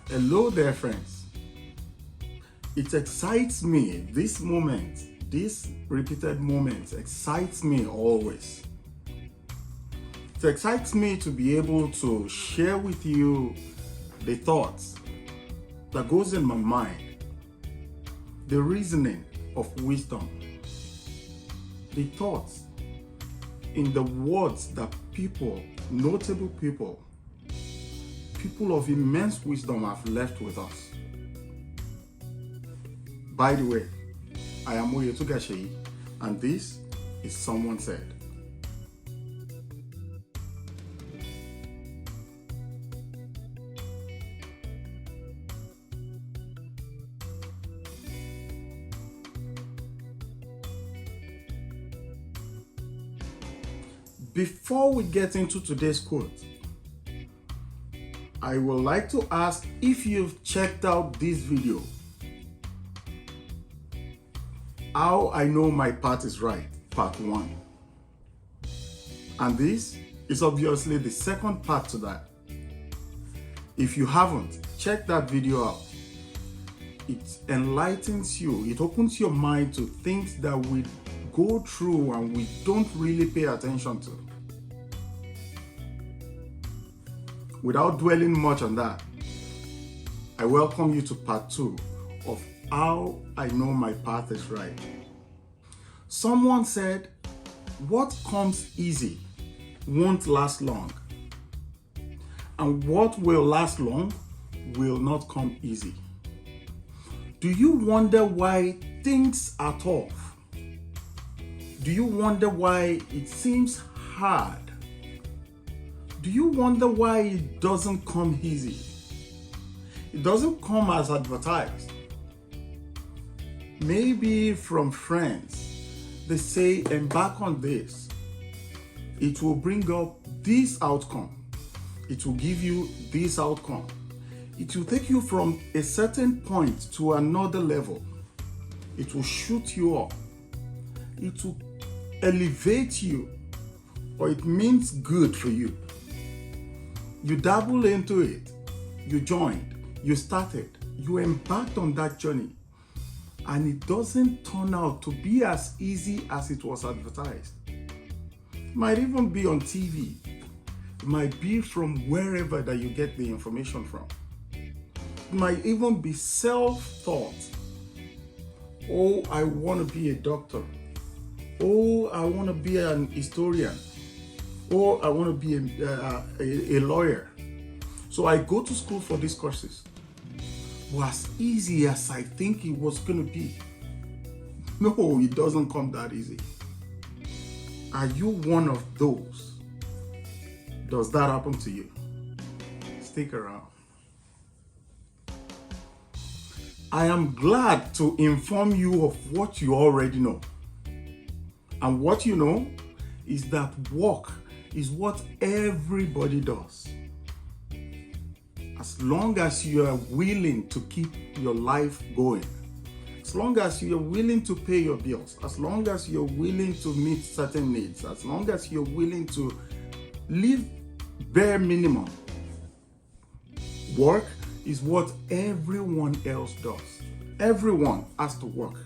Hello there, friends. It excites me, this moment, this repeated moment excites me always. It excites me to be able to share with you the thoughts that goes in my mind, the reasoning of wisdom, the thoughts in the words that people, notable people of immense wisdom have left with us. By the way, I am Oyetugaseyi, and this is Someone Said. Before we get into today's quote, I would like to ask if you've checked out this video, How I Know My Path is Right, Part 1. And this is obviously the second part to that. If you haven't, check that video out. It enlightens you, it opens your mind to things that we go through and we don't really pay attention to. Without dwelling much on that, I welcome you to part 2 of How I Know My Path is Right. Someone said, what comes easy won't last long, and what will last long will not come easy. Do you wonder why things are tough? Do you wonder why it seems hard? Do you wonder why it doesn't come easy? It doesn't come as advertised. Maybe from friends, they say, embark on this. It will bring up this outcome. It will give you this outcome. It will take you from a certain point to another level. It will shoot you up. It will elevate you, or it means good for you. You dabble into it, you joined, you started, you embarked on that journey, and it doesn't turn out to be as easy as it was advertised. It might even be on TV. It might be from wherever that you get the information from. It might even be self-taught. Oh, I want to be a doctor. Oh, I want to be an historian. Oh, I want to be a lawyer. So I go to school for these courses. But as easy as I think it was going to be, no, it doesn't come that easy. Are you one of those? Does that happen to you? Stick around. I am glad to inform you of what you already know. And what you know is that work is what everybody does. As long as you are willing to keep your life going, as long as you're willing to pay your bills, as long as you're willing to meet certain needs, as long as you're willing to live bare minimum, work is what everyone else does. Everyone has to work.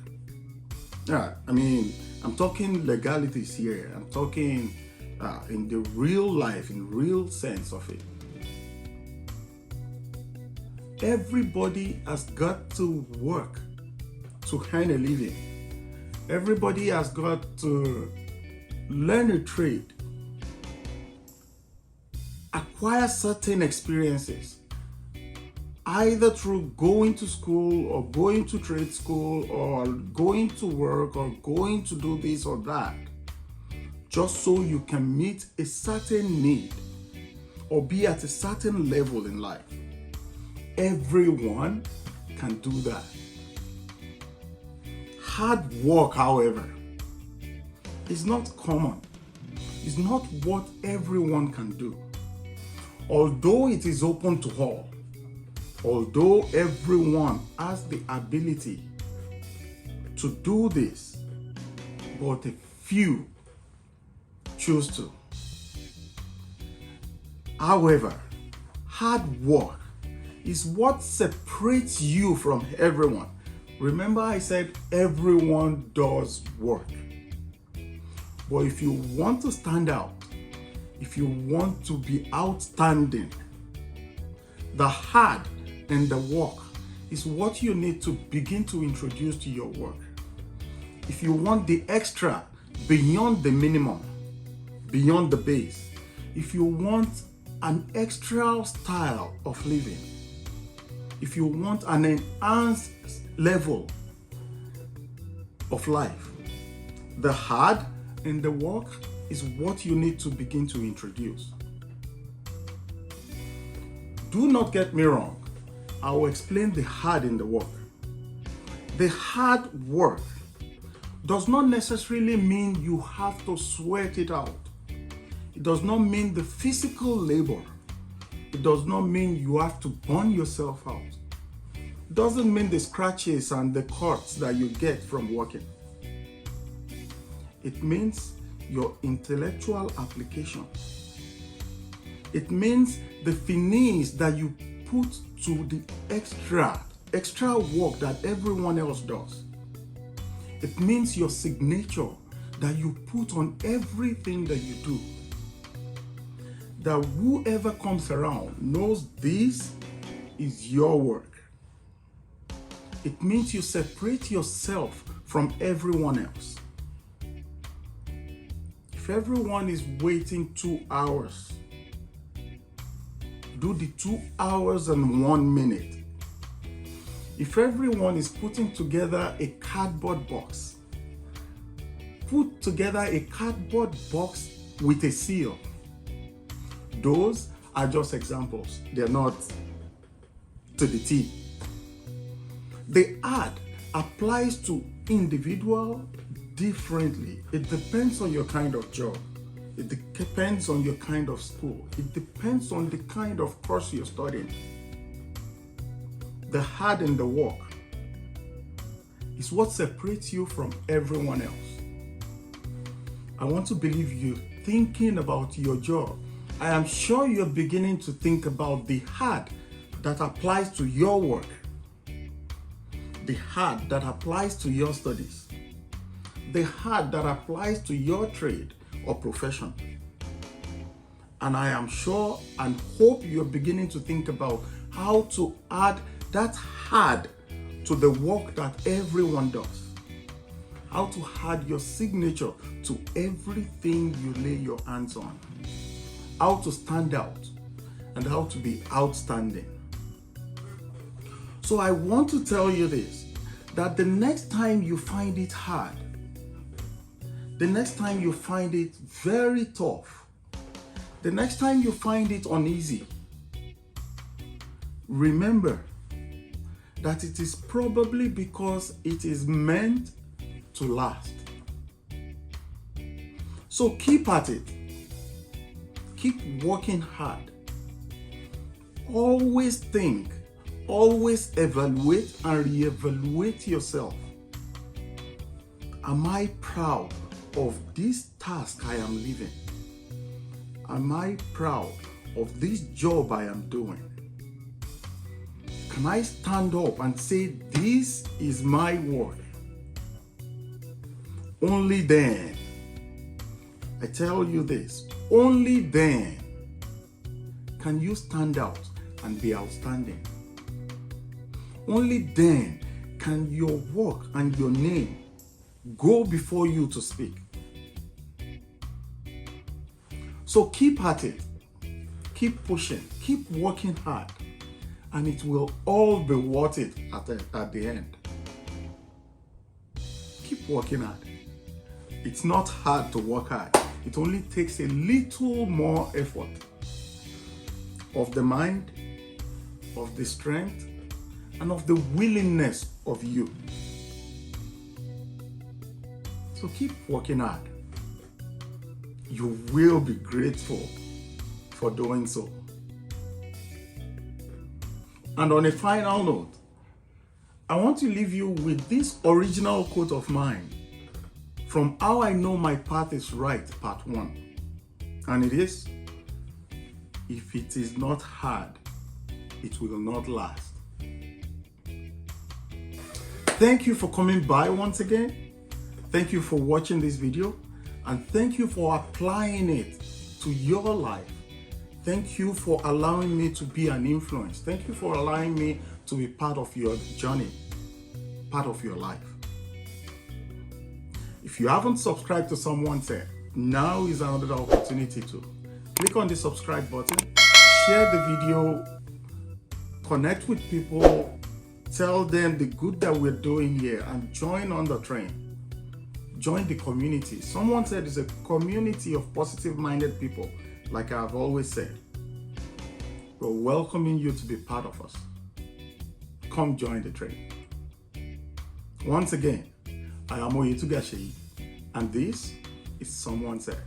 Yeah, I'm talking legalities here. I'm talking in the real life, in real sense of it. Everybody has got to work to earn a living. Everybody has got to learn a trade, acquire certain experiences, either through going to school or going to trade school or going to work or going to do this or that, just so you can meet a certain need or be at a certain level in life. Everyone can do that. Hard work, however, is not common. It's not what everyone can do. Although it is open to all, although everyone has the ability to do this, but a few choose to. However, hard work is what separates you from everyone. Remember, I said everyone does work. But if you want to stand out, if you want to be outstanding, the hard and the work is what you need to begin to introduce to your work. If you want the extra beyond the minimum, beyond the base, if you want an extra style of living, if you want an enhanced level of life, the hard and the work is what you need to begin to introduce. Do not get me wrong. I will explain the hard in the work. The hard work does not necessarily mean you have to sweat it out. It does not mean the physical labor. It does not mean you have to burn yourself out. It doesn't mean the scratches and the cuts that you get from working. It means your intellectual application. It means the finesse that you put to the extra work that everyone else does. It means your signature that you put on everything that you do. That whoever comes around knows this is your work. It means you separate yourself from everyone else. If everyone is waiting 2 hours, do the 2 hours and 1 minute. If everyone is putting together a cardboard box, put together a cardboard box with a seal. Those are just examples. They're not to the T. The art applies to individual differently. It depends on your kind of job. It depends on your kind of school. It depends on the kind of course you're studying. The hard and the work is what separates you from everyone else. I want to believe you're thinking about your job. I am sure you're beginning to think about the hard that applies to your work, the hard that applies to your studies, the hard that applies to your trade or profession. And I am sure and hope you're beginning to think about how to add that hard to the work that everyone does. How to add your signature to everything you lay your hands on. How to stand out and how to be outstanding. So I want to tell you this, that the next time you find it hard, the next time you find it very tough, the next time you find it uneasy, remember that it is probably because it is meant to last. So keep at it. Keep working hard. Always think, always evaluate and reevaluate yourself. Am I proud of this task I am living? Am I proud of this job I am doing? Can I stand up and say, this is my work? Only then, I tell you this, only then can you stand out and be outstanding. Only then can your work and your name go before you to speak. So keep at it, keep pushing, keep working hard, and it will all be worth it at the end. Keep working hard. It's not hard to work hard. It only takes a little more effort of the mind, of the strength, and of the willingness of you. So keep working hard. You will be grateful for doing so. And on a final note, I want to leave you with this original quote of mine From how I know my path is right, part 1. And it is, if it is not hard, it will not last. Thank you for coming by once again. Thank you for watching this video. And thank you for applying it to your life. Thank you for allowing me to be an influence. Thank you for allowing me to be part of your journey, part of your life. If you haven't subscribed to Someone Said, now is another opportunity to click on the subscribe button, share the video, connect with people, tell them the good that we're doing here, and join on the train. Join the community. Someone Said it's a community of positive-minded people, like I've always said. We're welcoming you to be part of us. Come join the train. Once again, I am Oyetugaseyi, and this is Someone Said.